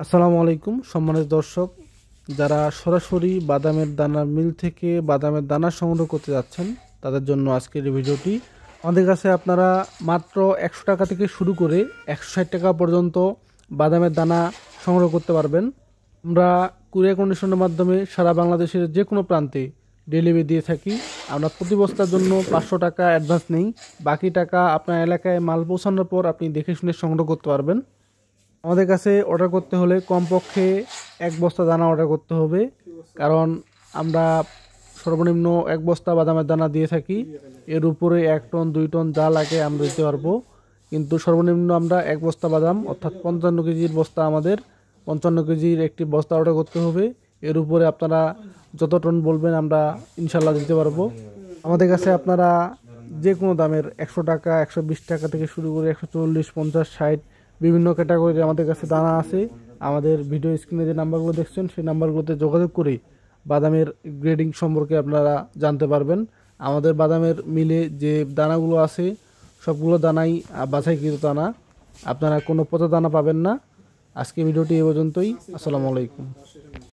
আসসালামু আলাইকুম সম্মানিত দর্শক, যারা সরাসরি বাদামের দানার মিল থেকে বাদামের দানা সংগ্রহ করতে যাচ্ছেন তাদের জন্য আজকের এই ভিডিওটি। আমাদের কাছে আপনারা মাত্র 100 টাকা থেকে শুরু করে 160 টাকা পর্যন্ত বাদামের দানা সংগ্রহ করতে পারবেন। আমরা কুরিয়ার কন্ডিশনের মাধ্যমে সারা বাংলাদেশের যে কোনো প্রান্তে ডেলিভারি দিয়ে থাকি। আমরা প্রতি বস্তার জন্য 500 টাকা অ্যাডভান্স নেই, বাকি টাকা আপনার এলাকায় মাল পৌঁছানোর পর আপনি দেখে শুনে সংগ্রহ করতে পারবেন। আমাদের কাছে অর্ডার করতে হলে কমপক্ষে 1 বস্তা দানা অর্ডার করতে হবে, কারণ আমরা সর্বনিম্ন 1 বস্তা বাদামের দানা দিয়ে থাকি। এর উপরে 1 টন 2 টন যা লাগে আমরা দিতে পারবো, কিন্তু সর্বনিম্ন আমরা 1 বস্তা বাদাম অর্থাৎ 55 কেজির বস্তা, আমাদের 55 কেজির একটি বস্তা অর্ডার করতে হবে। এর উপরে আপনারা যত টন বলবেন আমরা ইনশাল্লাহ দিতে পারবো। আমাদের কাছে আপনারা যে কোনো দামের 100 টাকা 120 টাকা থেকে শুরু করে 140, 50, 60 বিভিন্ন ক্যাটাগরির আমাদের কাছে দানা আছে। আমাদের ভিডিও স্ক্রিনে যে নাম্বারগুলো দেখছেন সেই নাম্বারগুলোতে যোগাযোগ করে বাদামের গ্রেডিং সম্পর্কে আপনারা জানতে পারবেন। আমাদের বাদামের মিলে যে দানাগুলো আছে সবগুলো দানাই বাছাইকৃত দানা, আপনারা কোনো পচা দানা পাবেন না। আজকে ভিডিওটি এ পর্যন্তই। আসসালামু আলাইকুম।